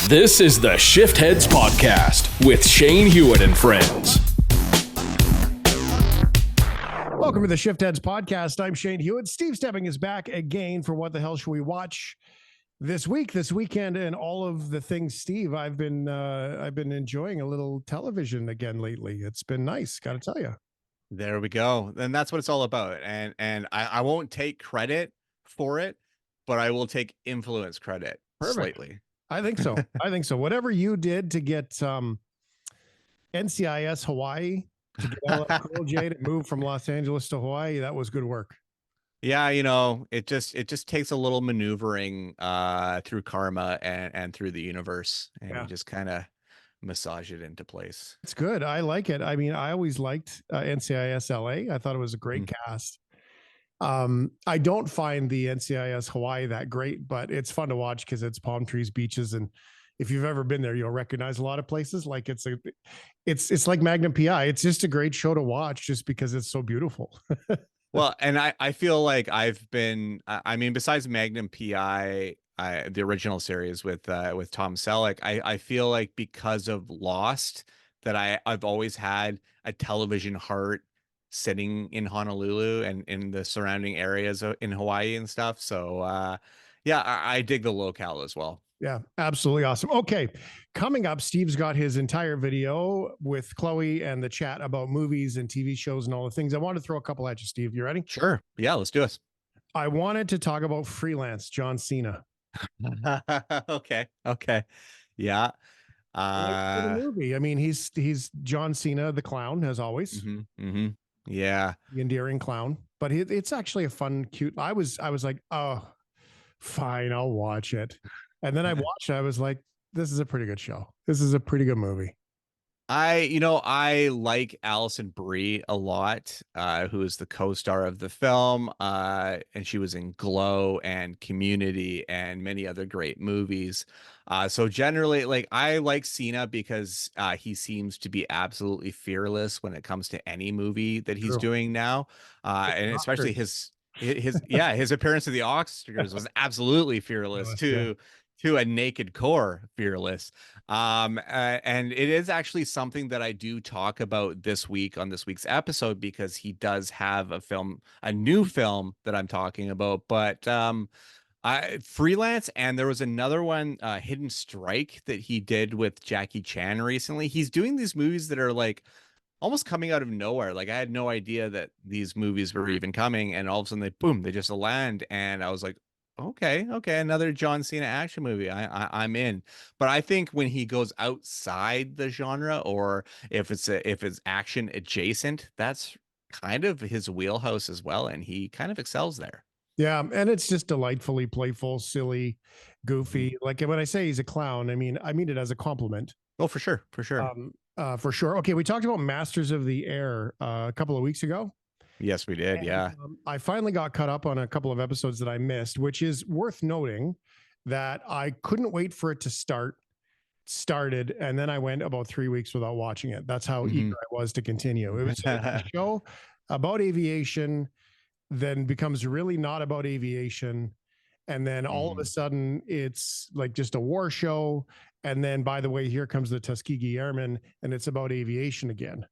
This is the Shiftheads podcast with Shane Hewitt and friends. Welcome to the Shiftheads podcast. I'm Shane Hewitt. Steve Stebbing is back again for What the Hell Should We Watch this week, this weekend, and all of the things. Steve, I've been enjoying a little television again lately. It's been nice, got to tell you. There we go. And that's what it's all about. And I won't take credit for it, but I will take influence credit slightly. I think so. I think so. Whatever you did to get NCIS Hawaii, to get LL Cool J to move from Los Angeles to Hawaii, that was good work. Yeah, you know, it just takes a little maneuvering through karma and through the universe, and you just kind of massage it into place. It's good. I like it. I mean, I always liked NCIS LA. I thought it was a great cast. I don't find the NCIS Hawaii that great, but it's fun to watch because it's palm trees, beaches, and if you've ever been there, you'll recognize a lot of places. Like it's like Magnum PI. It's just a great show to watch just because it's so beautiful. Well, and I feel like I've been, I mean, besides Magnum PI, the original series with Tom Selleck, I feel like because of Lost that I've always had a television heart sitting in Honolulu and in the surrounding areas in Hawaii and stuff. So yeah, I dig the locale as well. Yeah, absolutely awesome. Okay, coming up, Steve's got his entire video with Chloe and the chat about movies and TV shows and all the things. I want to throw a couple at you, Steve. You ready? Sure. Yeah, let's do this. I wanted to talk about Freelance, John Cena. Okay. Yeah. The movie. I mean, he's John Cena, the clown, as always. Yeah. The endearing clown. But it's actually a fun, cute. I was like, oh, fine, I'll watch it. And then I watched it. I was like, this is a pretty good show. This is a pretty good movie. I like Alison Brie a lot, who is the co-star of the film. And she was in Glow and Community and many other great movies. So generally, like, I like Cena because he seems to be absolutely fearless when it comes to any movie that he's doing now. And especially his appearance of the Oscars was absolutely fearless too. To a naked core, fearless. And it is actually something that I do talk about this week on this week's episode, because he does have a new film that I'm talking about. But Freelance, and there was another one, Hidden Strike, that he did with Jackie Chan recently. He's doing these movies that are like almost coming out of nowhere. Like, I had no idea that these movies were even coming, and all of a sudden they just land, and I was like, okay, another John Cena action movie. I'm in. But I think when he goes outside the genre, or if it's action adjacent, that's kind of his wheelhouse as well, and he kind of excels there. Yeah, and it's just delightfully playful, silly, goofy. Like, when I say he's a clown, I mean it as a compliment. Oh, for sure. For sure. Okay, we talked about Masters of the Air a couple of weeks ago. Yes, we did. Yeah. I finally got caught up on a couple of episodes that I missed, which is worth noting that I couldn't wait for it to started. And then I went about 3 weeks without watching it. That's how eager I was to continue. It was a show about aviation, then becomes really not about aviation. And then all of a sudden it's like just a war show. And then, by the way, here comes the Tuskegee Airmen, and it's about aviation again.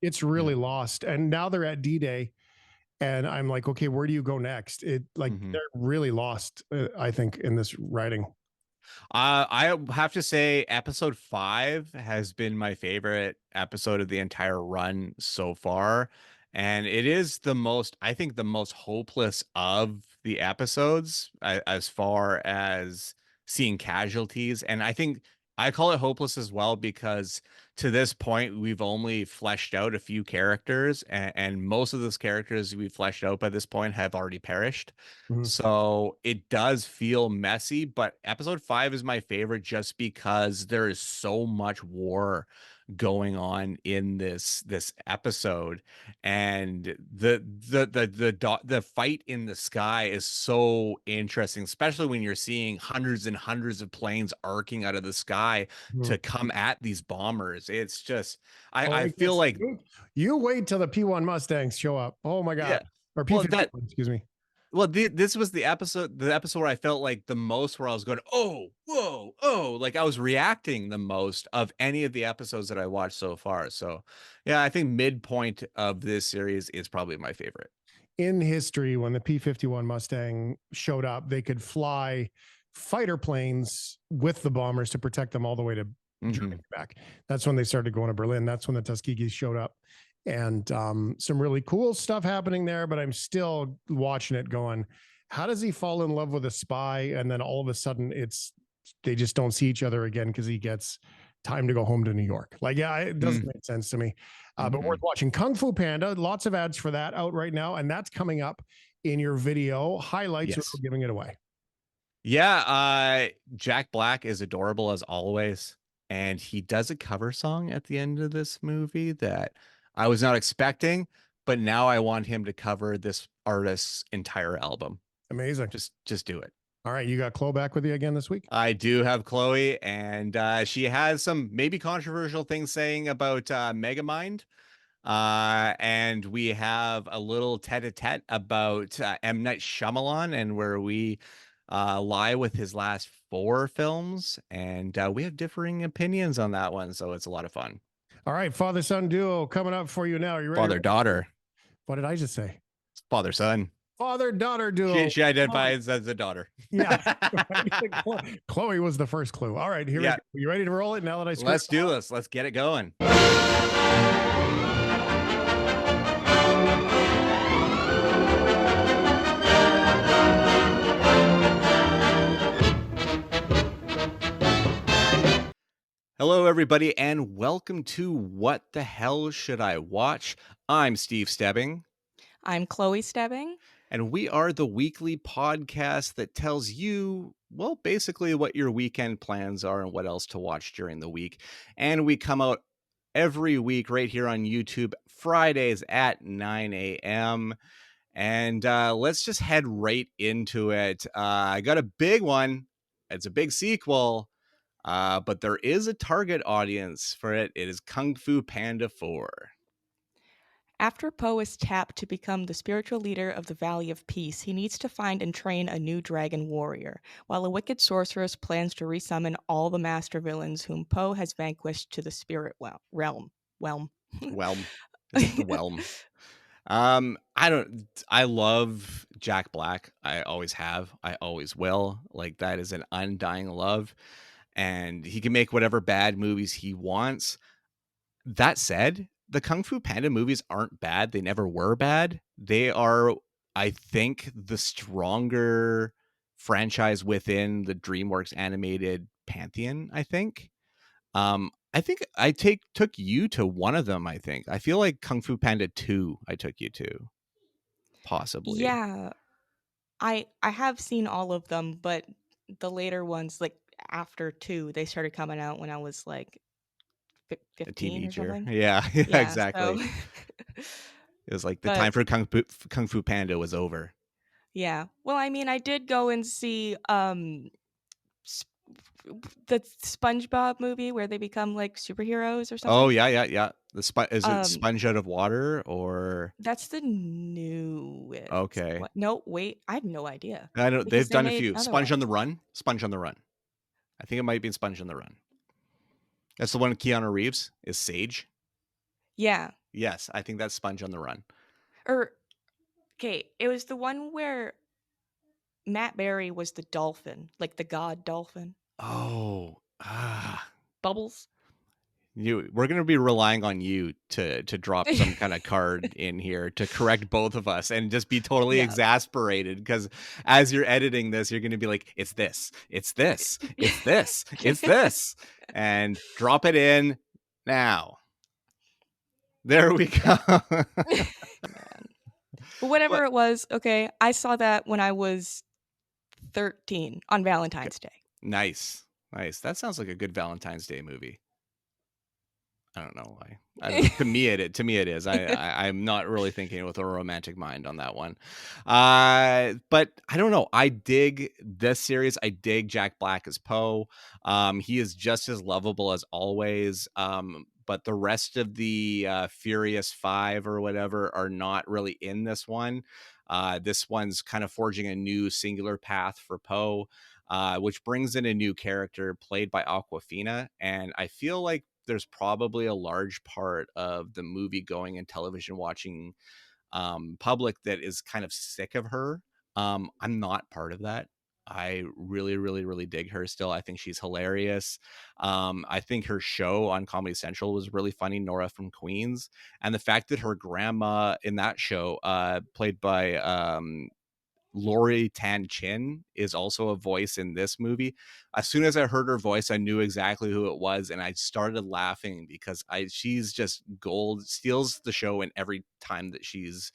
It's really lost. And now they're at D-Day, and I'm like, okay, where do you go next? They're really lost, I think, in this writing. I have to say episode 5 has been my favorite episode of the entire run so far. And it is the most hopeless of the episodes, as far as seeing casualties. And I think I call it hopeless as well, because to this point, we've only fleshed out a few characters, and most of those characters we've fleshed out by this point have already perished. So it does feel messy, but episode 5 is my favorite just because there is so much war going on in this episode, and the fight in the sky is so interesting, especially when you're seeing hundreds and hundreds of planes arcing out of the sky to come at these bombers. It's just I feel like you wait till the P1 Mustangs show up. Oh my god. Or P-51, excuse me. Well, this was the episode where I felt like the most, where I was going, oh, whoa, oh, like I was reacting the most of any of the episodes that I watched so far. So, yeah, I think midpoint of this series is probably my favorite. In history, when the P-51 Mustang showed up, they could fly fighter planes with the bombers to protect them all the way to Germany back. That's when they started going to Berlin. That's when the Tuskegees showed up. And some really cool stuff happening there, but I'm still watching it going, how does he fall in love with a spy? And then all of a sudden they just don't see each other again because he gets time to go home to New York. Like, yeah, it doesn't make sense to me. But worth watching. Kung Fu Panda, lots of ads for that out right now. And that's coming up in your video highlights. Yes. We're giving it away. Yeah, Jack Black is adorable as always. And he does a cover song at the end of this movie that I was not expecting, but now I want him to cover this artist's entire album. Amazing. Just do it. All right, you got Chloe back with you again this week? I do have Chloe, and she has some maybe controversial things saying about Megamind. And we have a little tete-a-tete about M. Night Shyamalan, and where we lie with his last 4 films, and we have differing opinions on that one, so it's a lot of fun. All right, father-son duo coming up for you now. Are you ready? Father-daughter. What did I just say? Father-son. Father-daughter duo. She identifies as a daughter. Yeah. Chloe was the first clue. All right, here we go. You ready to roll it now that I Let's do this. Let's get it going. Hello, everybody, and welcome to What the Hell Should I Watch? I'm Steve Stebbing. I'm Chloe Stebbing. And we are the weekly podcast that tells you, well, basically what your weekend plans are and what else to watch during the week. And we come out every week right here on YouTube, Fridays at 9 a.m. And let's just head right into it. I got a big one. It's a big sequel. But there is a target audience for it. It is Kung Fu Panda 4. After Po is tapped to become the spiritual leader of the Valley of Peace, he needs to find and train a new dragon warrior, while a wicked sorceress plans to resummon all the master villains whom Po has vanquished to the spirit realm. It's the realm. I love Jack Black. I always have. I always will. Like, that is an undying love. And he can make whatever bad movies he wants. That said, the Kung Fu Panda movies aren't bad. They never were bad. They are, I think, the stronger franchise within the DreamWorks animated pantheon, I think. I think I took you to one of them, I think. I feel like Kung Fu Panda 2 I took you to. Possibly. Yeah. I have seen all of them, but the later ones, like after 2, they started coming out when I was like 15 a teenager. or something. Yeah, exactly. So it was like the time for Kung Fu Panda was over. Yeah. Well, I mean, I did go and see the SpongeBob movie where they become like superheroes or something. Oh, yeah. Is it Sponge Out of Water, or that's the newest? Okay. No, wait, I have no idea. I know they've done a few. Sponge on the Run. I think it might be Sponge on the Run. That's the one with Keanu Reeves is Sage. Yeah. Yes, I think that's Sponge on the Run. Okay, it was the one where Matt Berry was the dolphin, like the god dolphin. Oh, Bubbles. We're going to be relying on you to drop some kind of card in here to correct both of us and just be totally exasperated, because as you're editing this, you're going to be like, it's this, it's this, it's this, it's this, and drop it in now. There we go. But whatever it was, okay, I saw that when I was 13 on Valentine's Day. Nice. That sounds like a good Valentine's Day movie. I don't know why. To me it is. I'm not really thinking with a romantic mind on that one. But I don't know. I dig this series. I dig Jack Black as Po. He is just as lovable as always. But the rest of the Furious 5 or whatever are not really in this one. This one's kind of forging a new singular path for Poe, which brings in a new character played by Awkwafina. And I feel like there's probably a large part of the movie going and television watching public that is kind of sick of her. I'm not part of that. I really, really, really dig her still. I think she's hilarious. I think her show on Comedy Central was really funny, Nora from Queens. And the fact that her grandma in that show, played by Lori Tan Chin, is also a voice in this movie. As soon as I heard her voice, I knew exactly who it was, and I started laughing because she's just gold, steals the show in every time that she's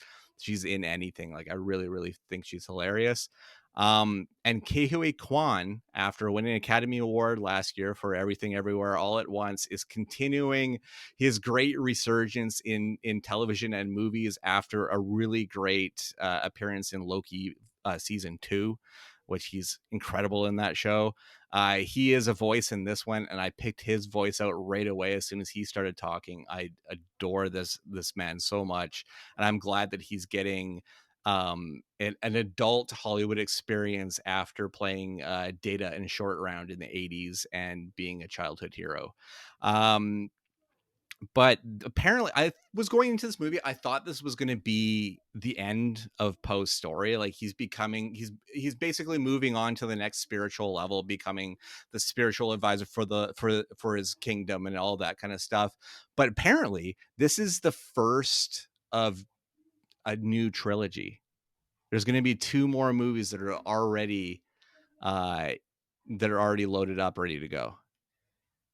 in anything. Like, I really, really think she's hilarious. And Ke Kwan, after winning an Academy Award last year for Everything Everywhere All at Once, is continuing his great resurgence in television and movies after a really great appearance in Loki season 2, which he's incredible in that show. He is a voice in this one, and I picked his voice out right away as soon as he started talking. I adore this man so much, and I'm glad that he's getting an adult Hollywood experience after playing Data in Short Round in the 80s and being a childhood hero. But apparently, I was going into this movie, I thought this was going to be the end of Poe's story. Like, he's basically moving on to the next spiritual level, becoming the spiritual advisor for his kingdom and all that kind of stuff. But apparently, this is the first of a new trilogy. There's going to be 2 more movies that are already loaded up, ready to go.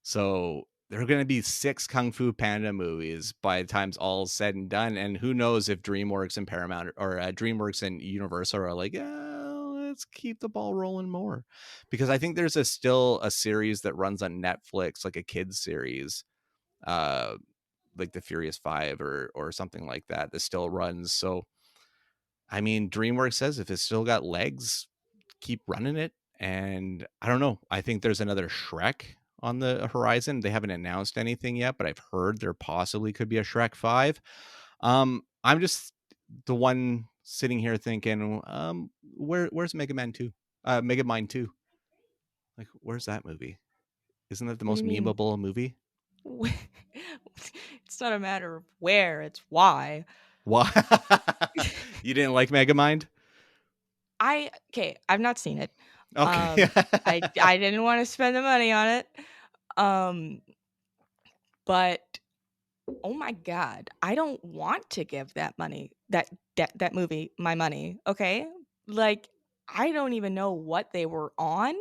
So there are going to be 6 Kung Fu Panda movies by the time's all said and done. And who knows if DreamWorks and Paramount or DreamWorks and Universal are like, let's keep the ball rolling more. Because I think there's still a series that runs on Netflix, like a kids series, like the Furious 5 or something like that still runs. So, I mean, DreamWorks says if it's still got legs, keep running it. And I don't know. I think there's another Shrek on the horizon. They haven't announced anything yet, but I've heard there possibly could be a Shrek 5. I'm just the one sitting here thinking, where's Mega Man 2? Megamind 2. Like, where's that movie? Isn't that the What do most you mean? memeable movie? It's not a matter of where, it's why. Why? You didn't like Megamind? I've not seen it. Okay. I didn't want to spend the money on it. But oh my god, I don't want to give that movie my money, okay? Like, I don't even know what they were on.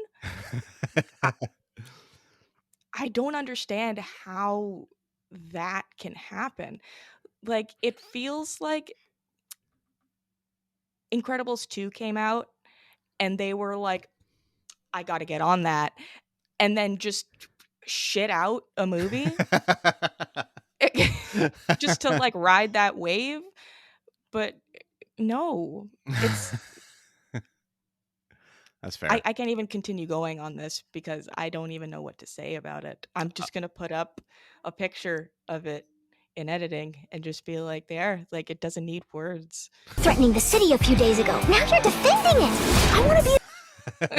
I don't understand how that can happen. Like, it feels like Incredibles 2 came out and they were like, I got to get on that, and then just shit out a movie just to like ride that wave. But no, it's That's fair. I can't even continue going on this because I don't even know what to say about it. I'm just gonna put up a picture of it in editing and just be like, there, like, it doesn't need words. Threatening the city a few days ago. Now you're defending it. I want to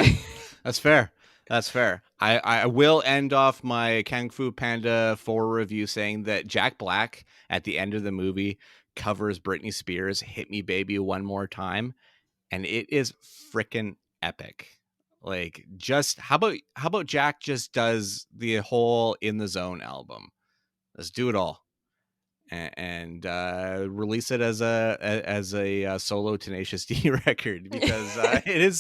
be. That's fair. That's fair. I will end off my Kung Fu Panda 4 review saying that Jack Black at the end of the movie covers Britney Spears' Hit Me Baby One More Time, and it is freaking epic. Like, just how about Jack just does the whole In the Zone album? Let's do it all. And release it as a solo Tenacious D record, because it is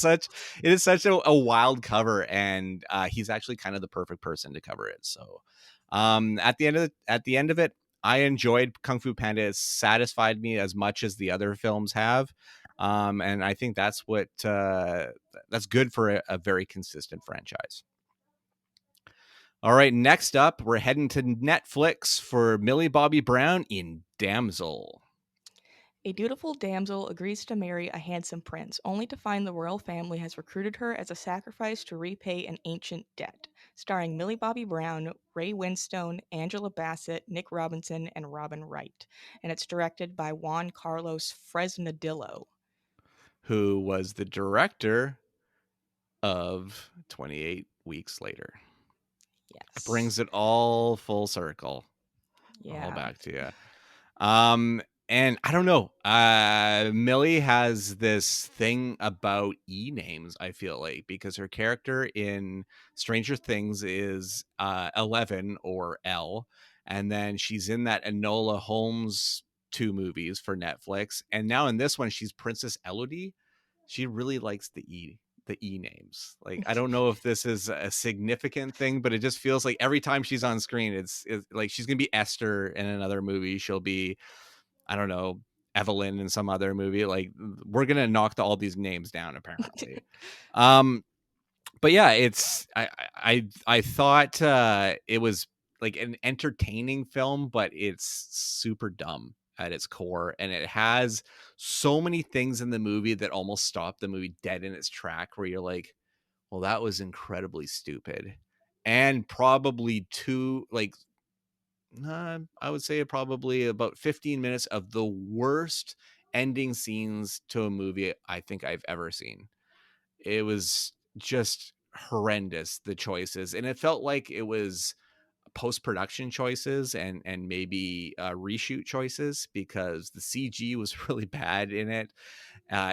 such a wild cover, and he's actually kind of the perfect person to cover it. So at the end of it, I enjoyed Kung Fu Panda. It satisfied me as much as the other films have, and I think that's good for a very consistent franchise. All right, next up, we're heading to Netflix for Millie Bobby Brown in Damsel. A dutiful damsel agrees to marry a handsome prince, only to find the royal family has recruited her as a sacrifice to repay an ancient debt. Starring Millie Bobby Brown, Ray Winstone, Angela Bassett, Nick Robinson, and Robin Wright. And it's directed by Juan Carlos Fresnadillo. who was the director of 28 Weeks Later. Yes. Brings it all full circle. Yeah. All back to you. And I don't know. Millie has this thing about names, I feel like, because her character in Stranger Things is 11 or L, and then she's in that Enola Holmes 2 movies for Netflix, and now in this one she's Princess Elodie. She really likes the E names. Like, I don't know if this is a significant thing, but it just feels like every time she's on screen, it's like she's gonna be Esther in another movie. She'll be, I don't know, Evelyn in some other movie. Like, we're gonna knock all these names down apparently. But yeah, it's I thought it was like an entertaining film, but it's super dumb at its core, and it has so many things in the movie that almost stop the movie dead in its track, where you're like, well, that was incredibly stupid, and probably too, like, I would say probably about 15 minutes of the worst ending scenes to a movie I think I've ever seen. It was just horrendous, the choices, and it felt like it was post-production choices and maybe reshoot choices, because the CG was really bad in it,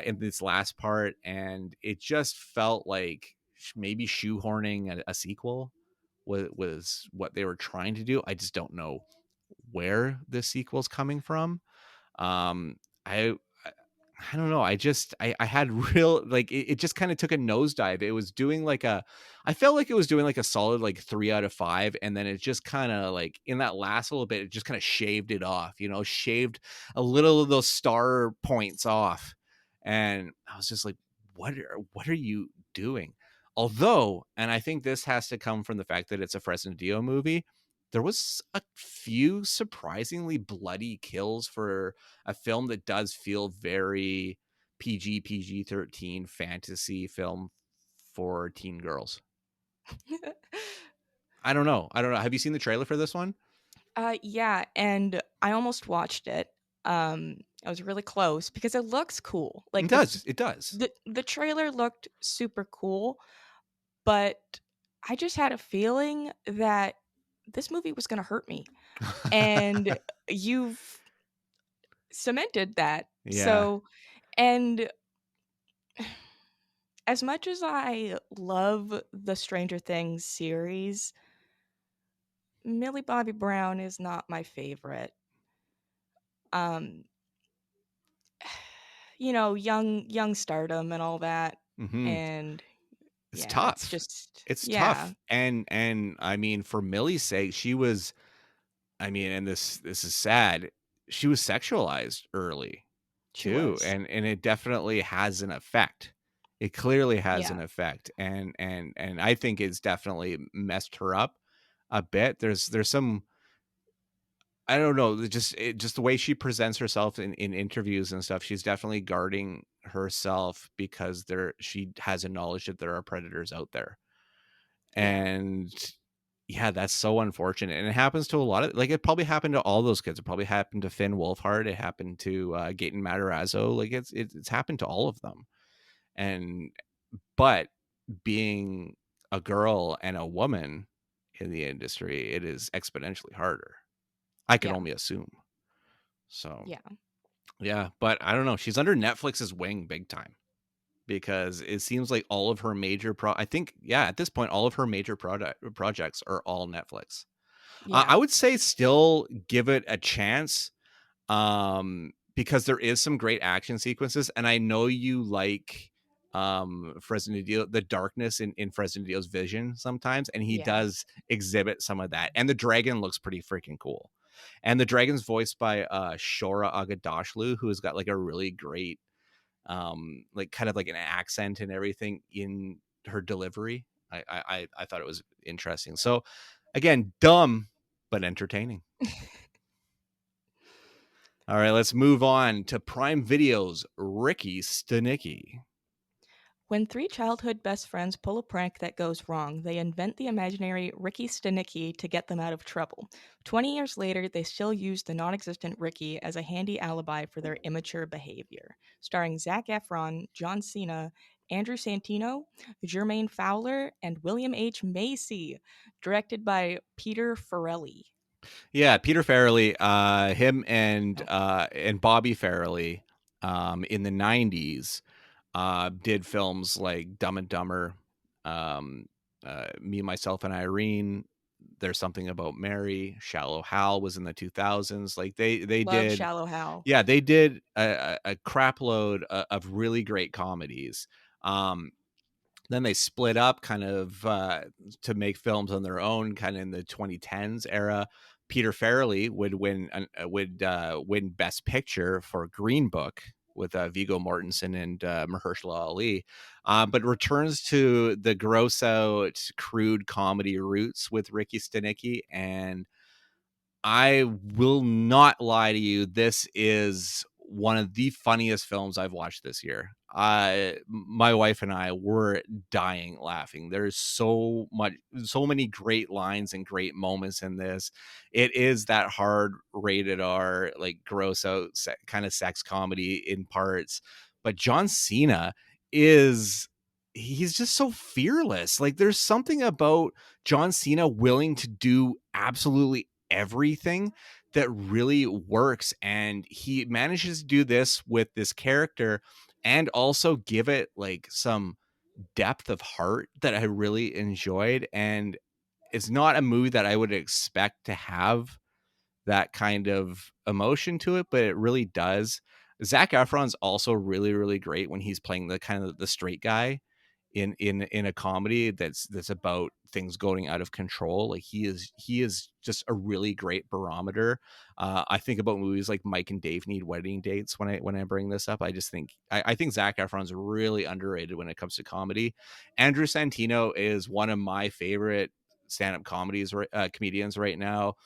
in this last part, and it just felt like maybe shoehorning a sequel was what they were trying to do. I just don't know where the sequel's coming from. um I I don't know. I had real, like, it just kind of took a nosedive. It was doing like I felt like it was doing like a solid like 3 out of 5, and then it just kind of like in that last little bit, it just kind of shaved it off, shaved a little of those star points off, and I was just like, what are you doing? Although, and I think this has to come from the fact that it's a Fresnadillo movie, there was a few surprisingly bloody kills for a film that does feel very PG-13 fantasy film for teen girls. I don't know. Have you seen the trailer for this one? Yeah, and I almost watched it. I was really close because it looks cool. Like, It does. the trailer looked super cool, but I just had a feeling that this movie was going to hurt me. And you've cemented that. Yeah. So, and as much as I love the Stranger Things series, Millie Bobby Brown is not my favorite. Um, young stardom and all that, Mm-hmm. and It's yeah, it's tough. just It's yeah, tough. And I mean, for Millie's sake, she was, I mean, and this is sad, she was sexualized early she too, was. and it definitely has an effect. It clearly has Yeah. an effect, and I think it's definitely messed her up a bit. There's some, I don't know, just the way she presents herself in interviews and stuff. She's definitely guarding herself because she has a knowledge that there are predators out there, Yeah. and yeah, that's so unfortunate. And it happens to a lot of, like, it probably happened to all those kids. It probably happened to Finn Wolfhard. It happened to Gaten Matarazzo. Like, it's happened to all of them. And but being a girl and a woman in the industry, it is exponentially harder. I can Yeah. only assume. So Yeah. yeah, but I don't know. She's under Netflix's wing big time, because it seems like all of her major I think, yeah, at this point, all of her major projects are all Netflix. Yeah. I would say still give it a chance, because there is some great action sequences, and I know you like Fresnadillo, the darkness in Fresnadillo's vision sometimes, and he Yeah. does exhibit some of that. And the dragon looks pretty freaking cool. And the dragon's voiced by Shora Agadashlu, who has got like a really great like kind of like an accent and everything in her delivery. I thought it was interesting. So again, dumb but entertaining. All right, let's move on to Prime Video's Ricky Stanicki. When three childhood best friends pull a prank that goes wrong, they invent the imaginary Ricky Stenicki to get them out of trouble. 20 years later, they still use the non existent Ricky as a handy alibi for their immature behavior. Starring Zac Efron, John Cena, Andrew Santino, Jermaine Fowler, and William H. Macy. Directed by Peter Farrelly. Yeah, Peter Farrelly, him and Bobby Farrelly, in the 90s, did films like Dumb and Dumber, Me, Myself, and Irene. There's Something About Mary. Shallow Hal was in the 2000s. Like they Love did, Shallow Hal. yeah, they did a crap load of really great comedies. Then they split up kind of to make films on their own kind of in the 2010s era. Peter Farrelly would win Best Picture for Green Book with Viggo Mortensen and Mahershala Ali, but returns to the gross out, crude comedy roots with Ricky Stenicki. And I will not lie to you, this is one of the funniest films I've watched this year. My wife and I were dying laughing. There's so many great lines and great moments in this. It is that hard rated R, like gross out kind of sex comedy in parts, but John Cena he's just so fearless. Like there's something about John Cena willing to do absolutely everything that really works, and he manages to do this with this character and also give it like some depth of heart that I really enjoyed. And it's not a movie that I would expect to have that kind of emotion to it, but it really does. Zac Efron's also really, really great when he's playing the kind of the straight guy in a comedy that's about things going out of control. Like he is just a really great barometer. I think about movies like Mike and Dave Need Wedding Dates when I bring this up. I just think I think Zac Efron's really underrated when it comes to comedy. Andrew Santino is one of my favorite stand-up comedians right now.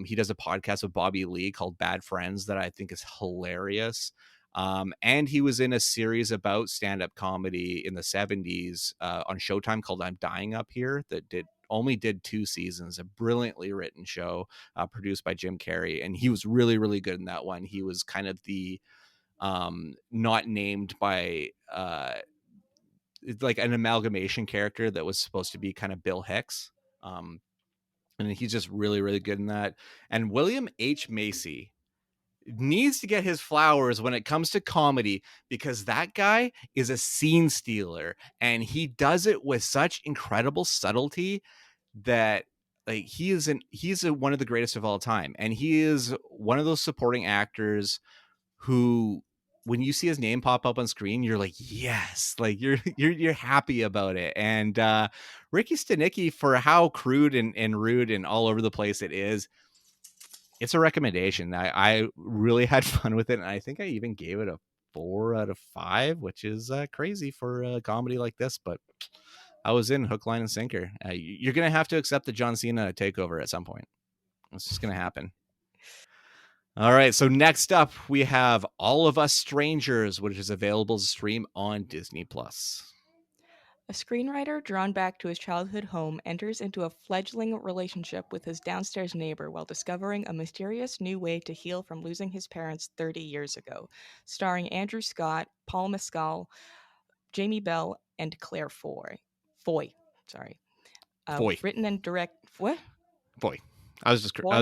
He does a podcast with Bobby Lee called Bad Friends that I think is hilarious. And he was in a series about stand-up comedy in the 70s on Showtime called I'm Dying Up Here that only did 2 seasons, a brilliantly written show produced by Jim Carrey. And he was really, really good in that one. He was kind of the not named by like an amalgamation character that was supposed to be kind of Bill Hicks. And he's just really, really good in that. And William H. Macy needs to get his flowers when it comes to comedy, because that guy is a scene stealer and he does it with such incredible subtlety that like he's one of the greatest of all time. And he is one of those supporting actors who, when you see his name pop up on screen, you're like, yes, like you're happy about it. And Ricky Stenicki, for how crude and rude and all over the place it is, it's a recommendation. I really had fun with it, and I think I even gave it a 4 out of 5, which is crazy for a comedy like this. But I was in hook, line, and sinker. You're gonna have to accept the John Cena takeover at some point. It's just gonna happen. All right, so next up we have All of Us Strangers, which is available to stream on Disney Plus. A screenwriter drawn back to his childhood home enters into a fledgling relationship with his downstairs neighbor while discovering a mysterious new way to heal from losing his parents 30 years ago. Starring Andrew Scott, Paul Mescal, Jamie Bell, and Claire Foy. Sorry. Foy. Written and direct. What? Foy. I was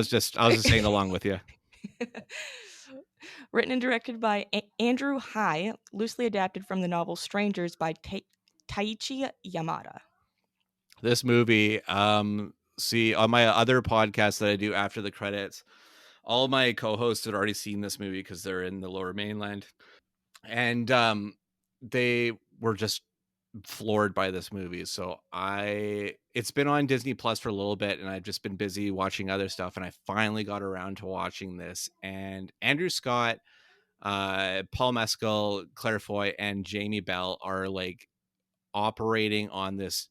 just saying along with you. Written and directed by Andrew Hai, loosely adapted from the novel Strangers by Taichi Yamada. This movie, see, on my other podcast that I do after the credits, all of my co-hosts had already seen this movie because they're in the Lower Mainland, and they were just floored by this movie. So it's been on Disney Plus for a little bit, and I've just been busy watching other stuff, and I finally got around to watching this. And Andrew Scott, Paul Mescal, Claire Foy, and Jamie Bell are like operating on this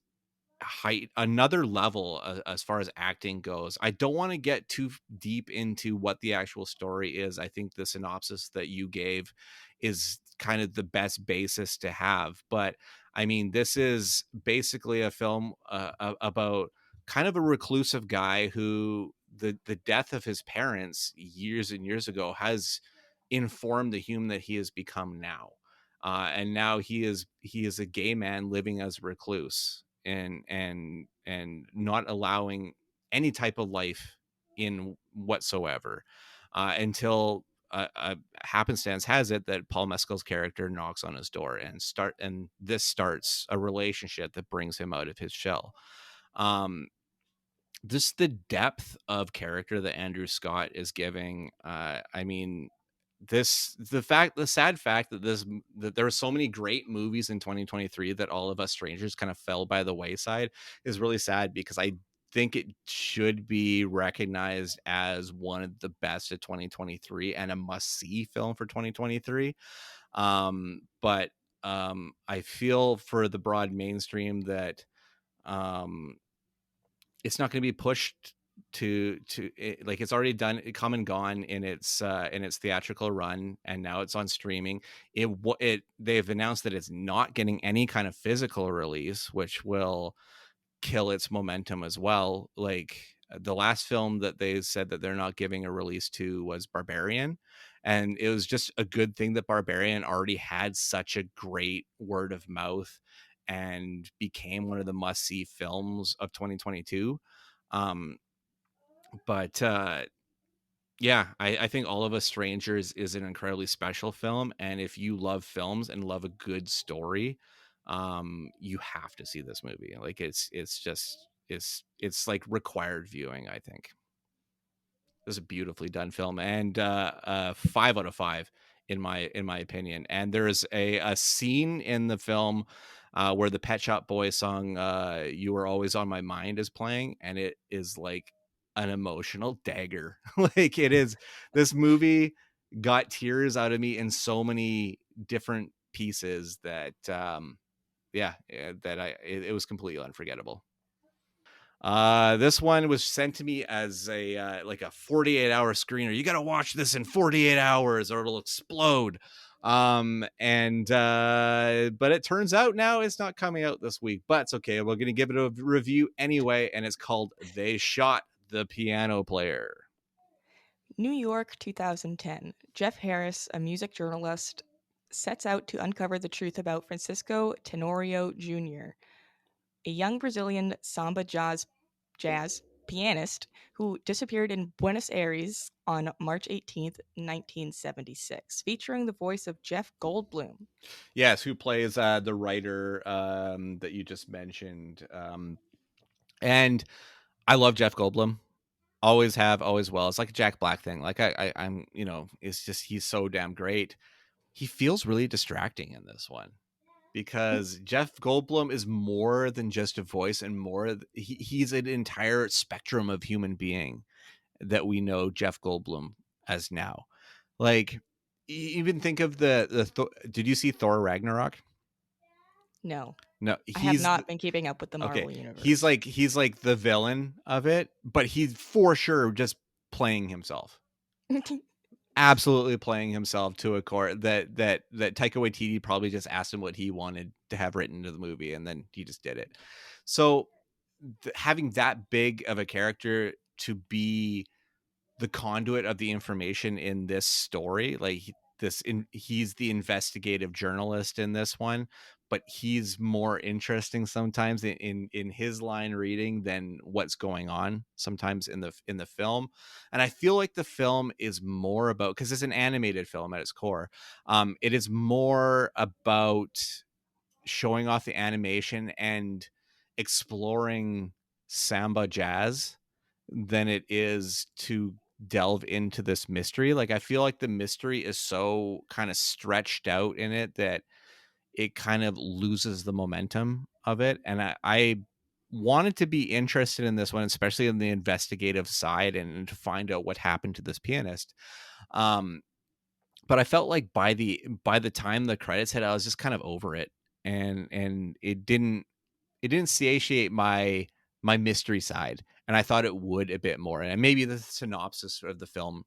another level as far as acting goes. I don't want to get too deep into what the actual story is. I think the synopsis that you gave is kind of the best basis to have. But I mean, this is basically a film about kind of a reclusive guy who the death of his parents years and years ago has informed the human that he has become now. And now he is a gay man living as a recluse, and not allowing any type of life in whatsoever, until happenstance has it that Paul Mescal's character knocks on his door and this starts a relationship that brings him out of his shell. Just the depth of character that Andrew Scott is giving. I mean, the sad fact that there are so many great movies in 2023 that All of Us Strangers kind of fell by the wayside is really sad, because I think it should be recognized as one of the best of 2023 and a must-see film for 2023. But I feel for the broad mainstream that it's not going to be pushed to like, it's already done, come and gone in its theatrical run, and now it's on streaming. They've announced that it's not getting any kind of physical release, which will kill its momentum as well. Like, the last film that they said that they're not giving a release to was Barbarian, and it was just a good thing that Barbarian already had such a great word of mouth and became one of the must-see films of 2022. But yeah, I think All of Us Strangers is an incredibly special film, and if you love films and love a good story, you have to see this movie. Like, it's like required viewing, I think. This is a beautifully done film, and 5 out of 5 in my opinion. And there's a scene in the film where the Pet Shop Boys song "You Were Always on My Mind" is playing, and it is like an emotional dagger. Like, it is, this movie got tears out of me in so many different pieces that it was completely unforgettable. This one was sent to me as a like a 48-hour screener. You got to watch this in 48 hours or it'll explode. But it turns out now it's not coming out this week, but it's okay. We're going to give it a review anyway, and it's called They Shot the Piano Player. New York, 2010. Jeff Harris, a music journalist, sets out to uncover the truth about Francisco Tenorio Jr., a young Brazilian samba jazz pianist who disappeared in Buenos Aires on March 18th, 1976, featuring the voice of Jeff Goldblum. Yes, who plays the writer that you just mentioned. And I love Jeff Goldblum. Always have, always will. It's like a Jack Black thing. Like, I'm, it's just, he's so damn great. He feels really distracting in this one, because Jeff Goldblum is more than just a voice, and he's an entire spectrum of human being that we know Jeff Goldblum as now. Like, even think of did you see Thor Ragnarok? No, I have not been keeping up with the Marvel universe. He's like the villain of it, but he's for sure just playing himself. Absolutely playing himself to a core that Taika Waititi probably just asked him what he wanted to have written into the movie, and then he just did it. So having that big of a character to be the conduit of the information in this story, like he's the investigative journalist in this one, but he's more interesting sometimes in his line reading than what's going on sometimes in the film. And I feel like the film is more about, because it's an animated film at its core, it is more about showing off the animation and exploring samba jazz than it is to delve into this mystery. Like, I feel like the mystery is so kind of stretched out in it that it kind of loses the momentum of it. And I wanted to be interested in this one, especially in the investigative side, and to find out what happened to this pianist. But I felt like by the time the credits hit, I was just kind of over it, and it didn't satiate my mystery side, and I thought it would a bit more. And maybe the synopsis of the film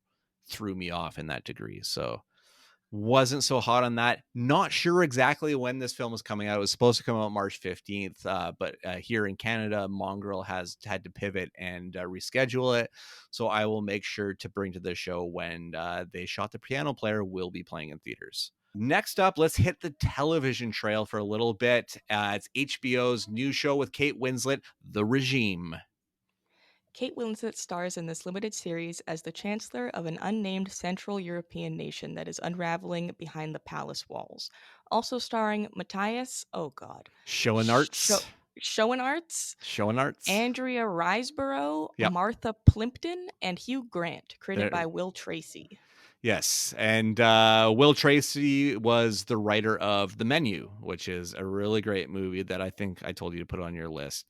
threw me off in that degree. So Wasn't so hot on that. Not sure exactly when this film is coming out. It was supposed to come out March 15th, but here in Canada, Mongrel has had to pivot and reschedule it. So I will make sure to bring to the show when They Shot the Piano Player will be playing in theaters. Next up, let's hit the television trail for a little bit. It's HBO's new show with Kate Winslet, The Regime. Kate Winslet stars in this limited series as the chancellor of an unnamed Central European nation that is unraveling behind the palace walls. Also starring Matthias, Schoenaerts. Schoenaerts, Andrea Riseborough, Yep. Martha Plimpton, and Hugh Grant, created by Will Tracy. Yes, and Will Tracy was the writer of The Menu, which is a really great movie that I think I told you to put on your list.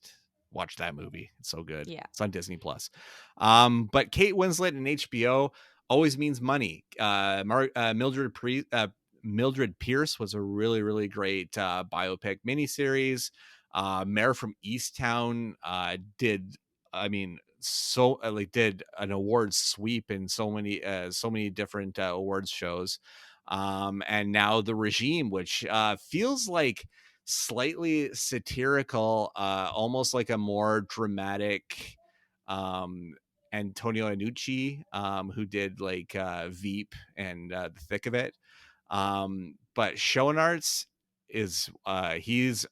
Watch that movie. It's so good. Yeah. It's on Disney Plus. But Kate Winslet and HBO always means money. Mildred Pierce was a really, really great biopic miniseries. Mayor from Easttown did an award sweep in so many different awards shows. And now The Regime, which feels like slightly satirical, almost like a more dramatic Antonio Annucci, who did like Veep and The Thick of It. But Schoenaerts is he's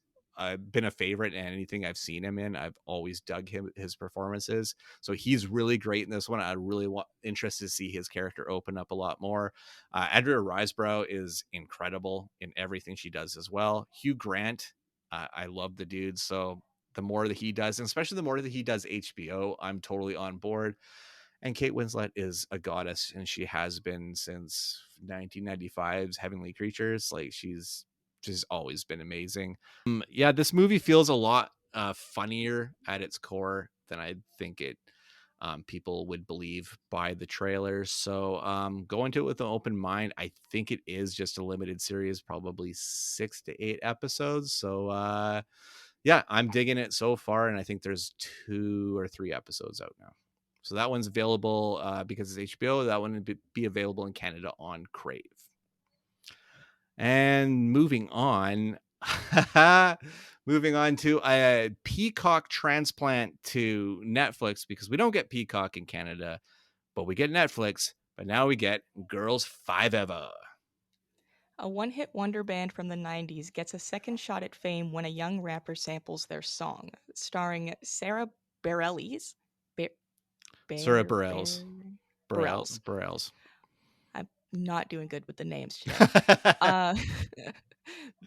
been a favorite in anything I've seen him in. I've always dug his performances. So he's really great in this one. I really interested to see his character open up a lot more. Andrea Riseborough is incredible in everything she does as well. Hugh Grant, I love the dude. So the more that he does, and especially the more that he does HBO, I'm totally on board. And Kate Winslet is a goddess, and she has been since 1995's Heavenly Creatures. Like she's always been amazing. This movie feels a lot funnier at its core than I think it people would believe by the trailers. So go into it with an open mind. I think it is just a limited series, probably 6 to 8 episodes. So I'm digging it so far, and I think there's 2 or 3 episodes out now. So that one's available because it's HBO. That one would be available in Canada on Crave. And moving on to a Peacock transplant to Netflix, because we don't get Peacock in Canada, but we get Netflix. But now we get Girls 5 Eva. A one-hit wonder band from the 90s gets a second shot at fame when a young rapper samples their song, starring Sarah Bareilles. Sarah Bareilles. Bareilles. I'm not doing good with the names today.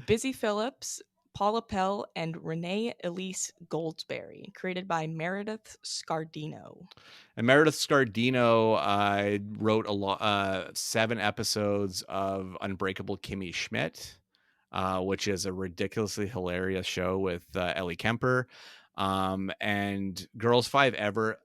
Busy Phillips, Paula Pell, and Renee Elise Goldsberry, created by Meredith Scardino. And Meredith Scardino wrote 7 episodes of Unbreakable Kimmy Schmidt, which is a ridiculously hilarious show with Ellie Kemper. And Girls 5 Eva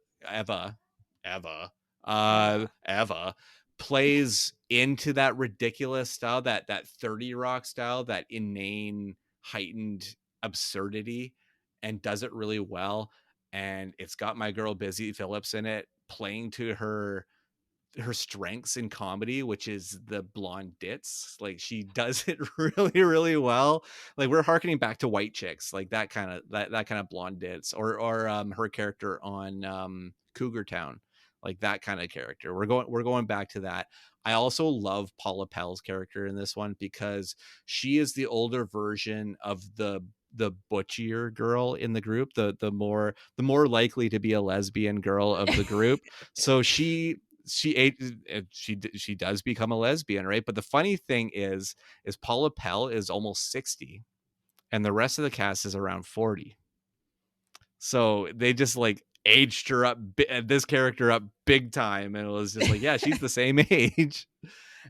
plays into that ridiculous style, that 30 Rock style, that inane, heightened absurdity, and does it really well. And it's got my girl Busy Phillips in it, playing to her strengths in comedy, which is the blonde ditz. Like she does it really, really well. Like we're harkening back to White Chicks, like that kind of blonde ditz, or her character on Cougar Town, like that kind of character. We're going back to that. I also love Paula Pell's character in this one because she is the older version of the butchier girl in the group, the more likely to be a lesbian girl of the group. So she does become a lesbian, right? But the funny thing is Paula Pell is almost 60 and the rest of the cast is around 40. So they just like aged her up, this character up big time, and it was just like, yeah, she's the same age.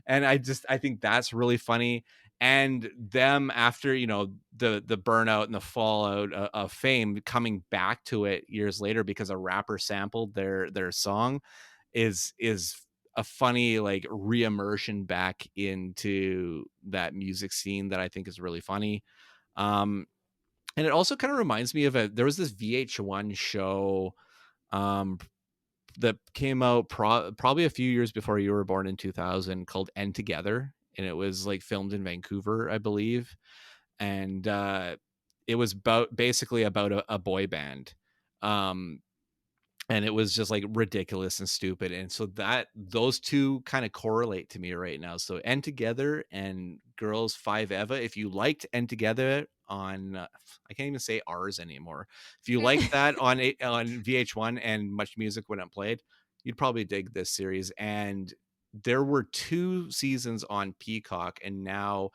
And I think that's really funny. And them, after the burnout and the fallout of fame, coming back to it years later because a rapper sampled their song is a funny like re-immersion back into that music scene that I think is really funny. And it also kind of reminds me of there was this VH1 show that came out probably a few years before you were born, in 2000, called End Together. and it was like filmed in Vancouver, I believe. And it was basically about a boy band. And it was just like ridiculous and stupid. And so those two kind of correlate to me right now. So End Together and Girls 5 Eva. If you liked End Together on, I can't even say ours anymore. If you liked that on VH1 and Much Music Went Unplayed, you'd probably dig this series. And there were 2 seasons on Peacock, and now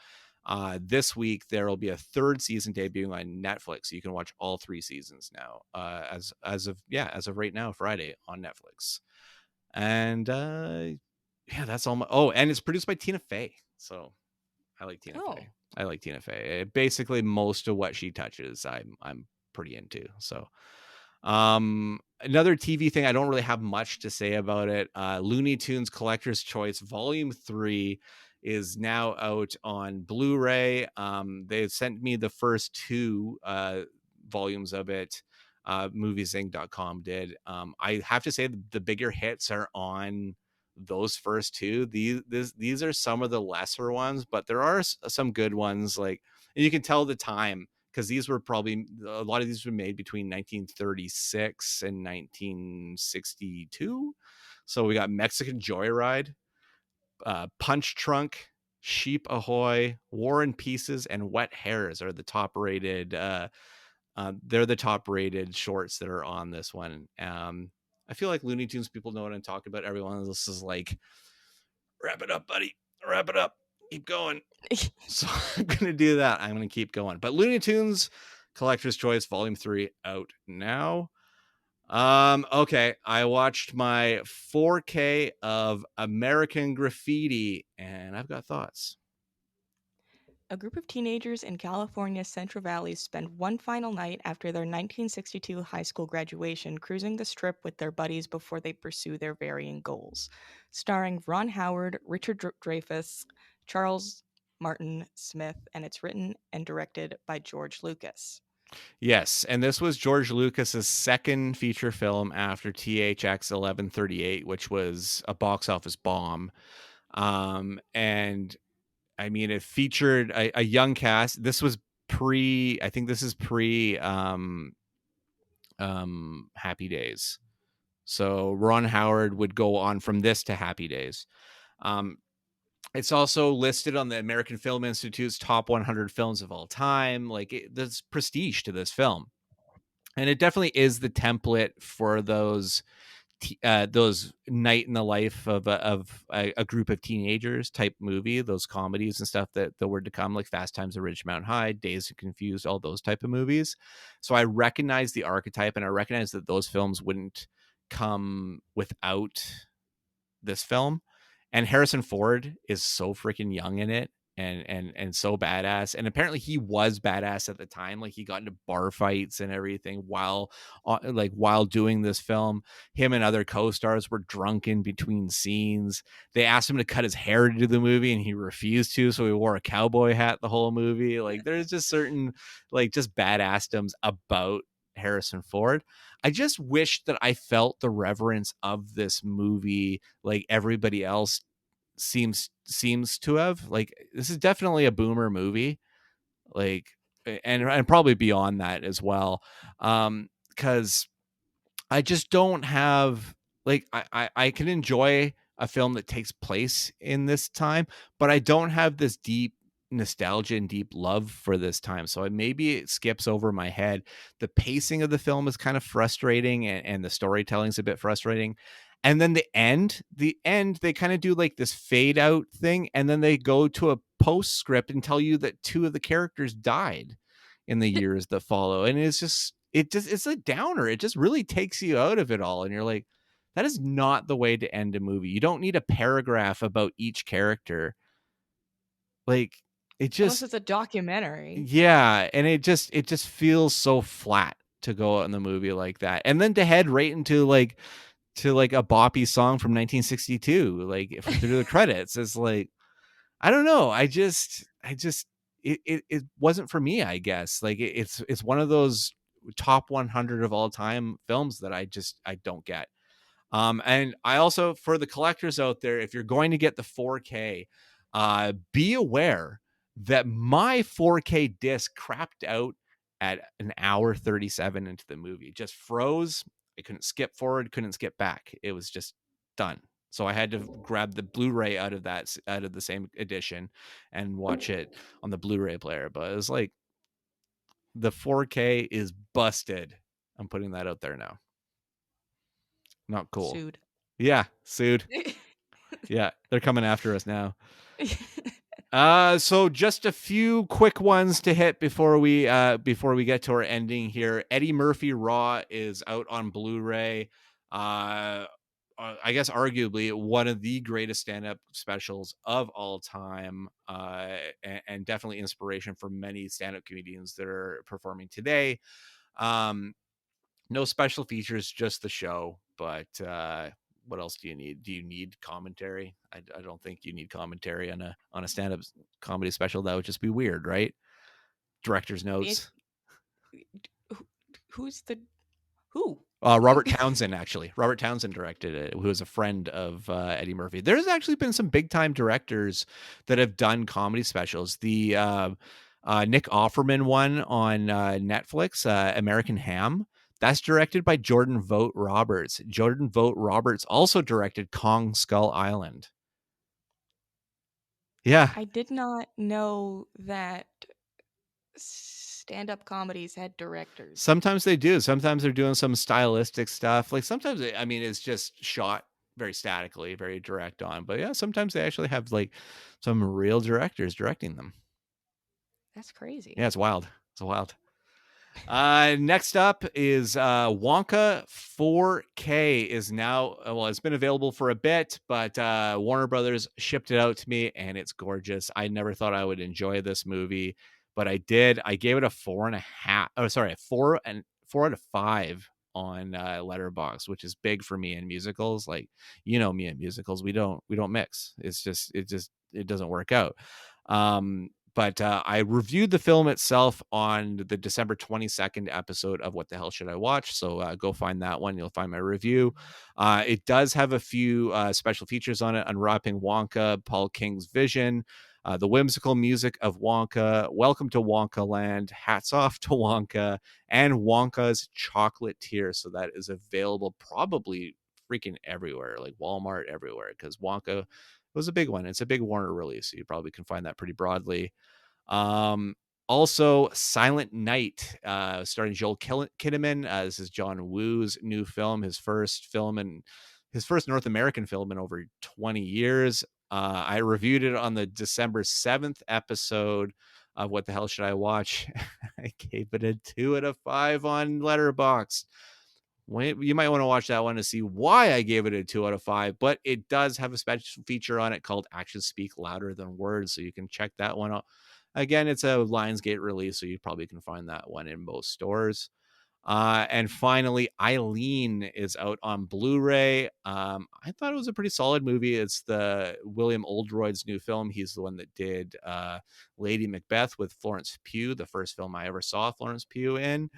this week there will be a 3rd season debuting on Netflix, so you can watch all 3 seasons now, as of right now, Friday on Netflix. And that's all and it's produced by Tina Fey, so I like Tina Fey. I like Tina Fey. Basically most of what she touches I'm pretty into. So another TV thing, I don't really have much to say about it. Looney Tunes Collector's Choice Volume 3 is now out on Blu-ray. They sent me the first 2 volumes of it. Moviezinc.com did. I have to say the bigger hits are on those first 2. These are some of the lesser ones, but there are some good ones. Like, and you can tell the time, because these were probably, a lot of these were made between 1936 and 1962. So we got Mexican Joyride, Punch Trunk, Sheep Ahoy, War and Pieces, and Wet Hairs are the top rated. They're the top rated shorts that are on this one. I feel like Looney Tunes people know what I'm talking about. Everyone else is like, wrap it up, buddy. Wrap it up. Keep going. So I'm going to do that. I'm going to keep going. But Looney Tunes Collector's Choice Volume 3 out now. Okay, I watched my 4K of American Graffiti, and I've got thoughts. A group of teenagers in California's Central Valley spend one final night after their 1962 high school graduation cruising the Strip with their buddies before they pursue their varying goals. Starring Ron Howard, Richard Dreyfuss, Charles Martin Smith, and it's written and directed by George Lucas. Yes, and this was George Lucas's second feature film after THX 1138, which was a box office bomb. And I mean, it featured a young cast. This was pre Happy Days. So Ron Howard would go on from this to Happy Days. It's also listed on the American Film Institute's top 100 films of all time. Like, there's prestige to this film, and it definitely is the template for those night in the life of a group of teenagers type movie, those comedies and stuff that were to come, like Fast Times at Ridgemont High, Dazed and Confused, all those type of movies. So I recognize the archetype, and I recognize that those films wouldn't come without this film. And Harrison Ford is so freaking young in it, and so badass. And apparently he was badass at the time. Like, he got into bar fights and everything while doing this film. Him and other co-stars were drunk in between scenes. They asked him to cut his hair to do the movie, and he refused to, so he wore a cowboy hat the whole movie. Like, there's just certain, like, just badassdoms about Harrison Ford. I just wish that I felt the reverence of this movie like everybody else seems to have. Like, this is definitely a boomer movie, like, and probably beyond that as well. Because I just don't have, like, I can enjoy a film that takes place in this time, but I don't have this deep nostalgia and deep love for this time. So maybe it skips over my head. The pacing of the film is kind of frustrating, and the storytelling's a bit frustrating. And then the end, they kind of do like this fade out thing, and then they go to a postscript and tell you that 2 of the characters died in the years that follow. And it's a downer. It just really takes you out of it all. And you're like, that is not the way to end a movie. You don't need a paragraph about each character. Like, it just, unless it's a documentary. yeah, and it just feels so flat to go out in the movie like that, and then to head right into like a boppy song from 1962, like through the credits. It's like, I don't know. It wasn't for me, I guess. Like, it's one of those top 100 of all time films that I don't get. And I also, for the collectors out there, if you're going to get the 4K, be aware that my 4K disc crapped out at an hour 37 into the movie. It just froze. I couldn't skip forward, couldn't skip back. It was just done. So I had to grab the Blu-ray out of the same edition and watch it on the Blu-ray player. But it was like, the 4K is busted. I'm putting that out there now. Not cool. Sued. Yeah, sued. Yeah, they're coming after us now. So just a few quick ones to hit before we get to our ending here. Eddie Murphy Raw is out on Blu-ray. I guess arguably one of the greatest stand-up specials of all time, and definitely inspiration for many stand-up comedians that are performing today. No special features, just the show. But what else do you need? Do you need commentary? I don't think you need commentary on a stand-up comedy special. That would just be weird, right? Director's notes. Who? Robert Townsend, actually. Robert Townsend directed it, who is a friend of Eddie Murphy. There's actually been some big-time directors that have done comedy specials. The Nick Offerman one on Netflix, American Ham, that's directed by Jordan Vogt Roberts. Jordan Vogt Roberts also directed Kong Skull Island. Yeah. I did not know that stand-up comedies had directors. Sometimes they do. Sometimes they're doing some stylistic stuff. Like sometimes, it's just shot very statically, very direct on. But yeah, sometimes they actually have like some real directors directing them. That's crazy. Yeah, it's wild. It's wild. Next up is Wonka 4K is now, it's been available for a bit, but Warner Brothers shipped it out to me and it's gorgeous. I never thought I would enjoy this movie, but I did. I gave it a 4.5. Oh, sorry, 4 out of 5 on Letterboxd, which is big for me in musicals. Like, me in musicals, we don't mix. It doesn't work out. But I reviewed the film itself on the December 22nd episode of What the Hell Should I Watch? So go find that one. You'll find my review. It does have a few special features on it: Unwrapping Wonka, Paul King's Vision, the whimsical music of Wonka, Welcome to Wonka Land, Hats Off to Wonka, and Wonka's Chocolatier. So that is available probably freaking everywhere, like Walmart, everywhere, because Wonka was a big one. It's a big Warner release, so you probably can find that pretty broadly. Also Silent Night, starring Joel Kinnaman. This is John Woo's new film, his first North American film in over 20 years. I reviewed it on the December 7th episode of What the Hell Should I Watch? I gave it a 2 out of 5 on Letterboxd. You might want to watch that one to see why I gave it a 2 out of 5, but it does have a special feature on it called Actions Speak Louder Than Words, so you can check that one out. Again, it's a Lionsgate release, so you probably can find that one in most stores. And finally, Eileen is out on Blu-ray. I thought it was a pretty solid movie. It's the William Oldroyd's new film. He's the one that did Lady Macbeth with Florence Pugh, the first film I ever saw Florence Pugh in.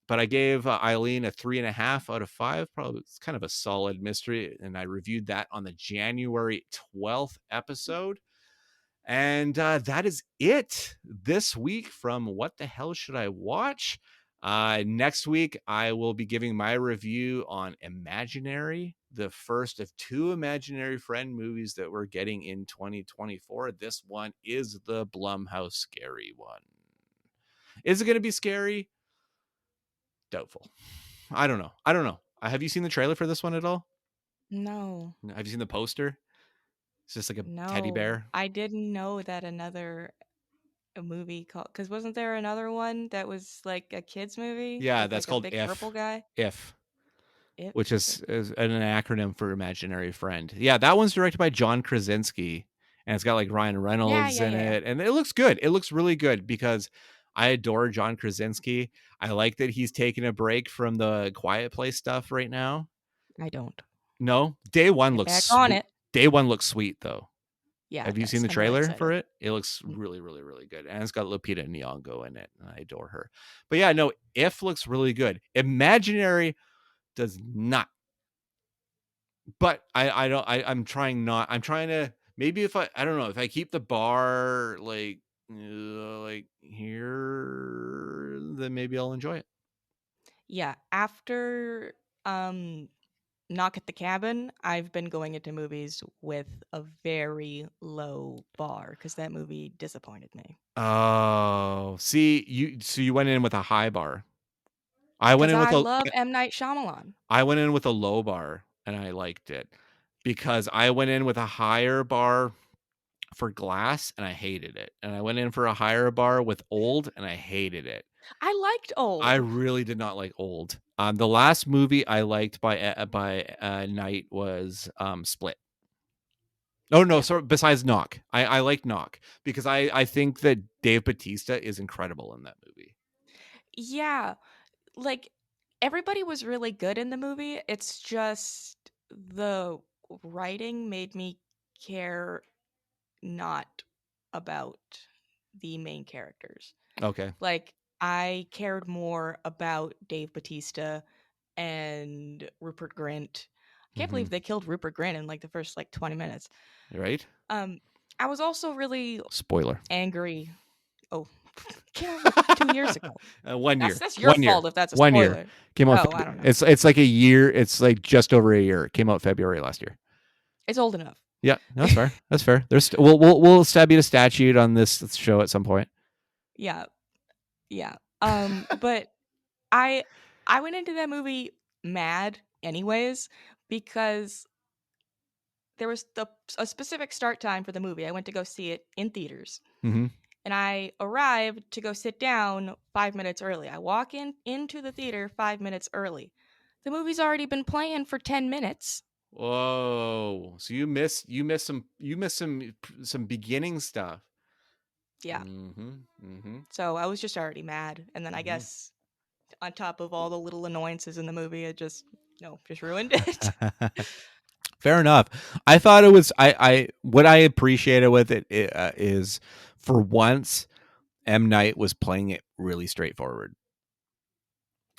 But I gave Eileen a 3.5 out of 5. Probably it's kind of a solid mystery. And I reviewed that on the January 12th episode. And that is it this week from What the Hell Should I Watch? Next week, I will be giving my review on Imaginary, the first of 2 Imaginary Friend movies that we're getting in 2024. This one is the Blumhouse scary one. Is it going to be scary? Doubtful. I don't know. Have you seen the trailer for this one at all? No. Have you seen the poster? It's just like a teddy bear. I didn't know that a movie called, because wasn't there another one that was like a kids movie? Yeah, with that's like called a big If. purple guy. If. If. Which is an acronym for Imaginary Friend. Yeah, that one's directed by John Krasinski, and it's got like Ryan Reynolds in it, and it looks good. It looks really good because I adore John Krasinski. I like that he's taking a break from the Quiet Place stuff right now. I don't. No, Day One Get looks back on it. Day One looks sweet though. Yeah. Have you seen the I'm really trailer excited. for it? It looks really, really, really good. And it's got Lupita Nyong'o in it. And I adore her. But yeah, no, If looks really good. Imaginary does not. But I'm trying to maybe if I don't know, if I keep the bar like here, then maybe I'll enjoy it. Yeah, after Knock at the Cabin, I've been going into movies with a very low bar because that movie disappointed me. Oh, see, you went in with a high bar. I went Because in with I a love M. Night Shyamalan. I went in with a low bar and I liked it because I went in with a higher bar for Glass and I hated it. And I went in for a higher bar with Old and I hated it. I liked I Old. really did not like Old. The last movie I liked by Night was Split. Oh no, Yeah. sorry. Besides Knock, I like Knock because I think that Dave Bautista is incredible in that movie. Yeah, like everybody was really good in the movie. It's just the writing made me care not about the main characters. Okay. Like I cared more about Dave Bautista and Rupert Grint. I can't believe they killed Rupert Grint in like the first like 20 minutes. Right. I was also really Spoiler. angry. Oh, came out like 2 years ago. 1 year. That's your 1 year. fault if that's a 1 year. spoiler. Came out. Oh, I don't know. It's like a year. It's like just over a year. It came out February last year. It's old enough. Yeah, that's fair. That's fair. We'll stab you to statute on this show at some point. Yeah. Yeah. But I went into that movie mad anyways because there was a specific start time for the movie. I went to go see it in theaters. Mm-hmm. And I arrived to go sit down 5 minutes early. I walk into the theater 5 minutes early. The movie's already been playing for 10 minutes. Whoa! So you missed some beginning stuff. Yeah. Mm-hmm. Mm-hmm. So I was just already mad, and then I guess on top of all the little annoyances in the movie, it just ruined it. Fair enough. I thought it was I what I appreciated with it is for once M. Night was playing it really straightforward.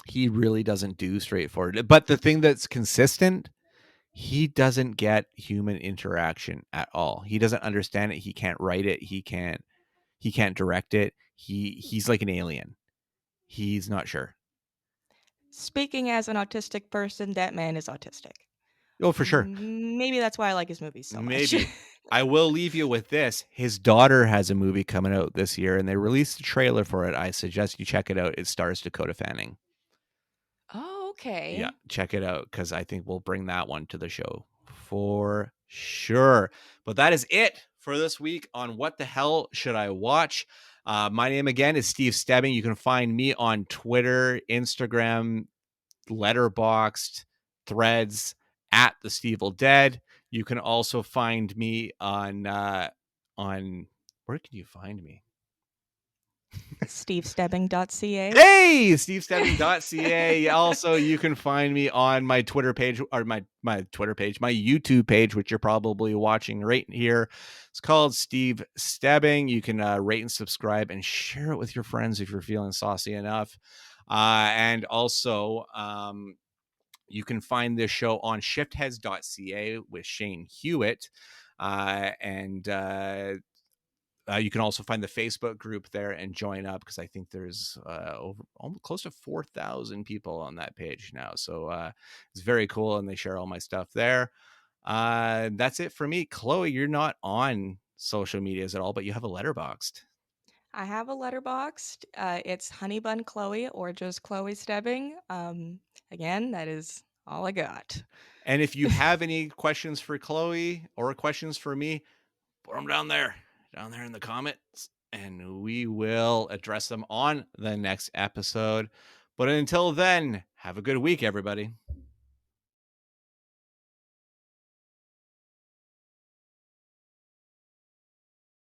He really doesn't do straightforward. But the thing that's consistent, he doesn't get human interaction at all. He doesn't understand it. He can't write it. He can't direct it. He's like an alien. He's not sure. Speaking as an autistic person, that man is autistic. Oh, for sure. Maybe that's why I like his movies so much. Maybe. I will leave you with this. His daughter has a movie coming out this year, and they released a trailer for it. I suggest you check it out. It stars Dakota Fanning. Oh, okay. Yeah, check it out because I think we'll bring that one to the show for sure. But that is it for this week on What the Hell Should I Watch? My name again is Steve Stebbing. You can find me on Twitter, Instagram, Letterboxd, Threads, at the Stevel Dead. You can also find me on where can you find me? SteveStebbing.ca. Hey, SteveStebbing.ca. Also, you can find me on my Twitter page or my YouTube page, which you're probably watching right here. It's called Steve Stebbing. You can rate and subscribe and share it with your friends if you're feeling saucy enough. And also, you can find this show on Shiftheads.ca with Shane Hewitt. You can also find the Facebook group there and join up because I think there's almost close to 4,000 people on that page now. So it's very cool, and they share all my stuff there. That's it for me. Chloe, you're not on social medias at all, but you have a Letterboxd. I have a Letterboxd. It's Honeybun Chloe or just Chloe Stebbing. Again, that is all I got. And if you have any questions for Chloe or questions for me, put them down there in the comments, and we will address them on the next episode. But until then, have a good week, everybody.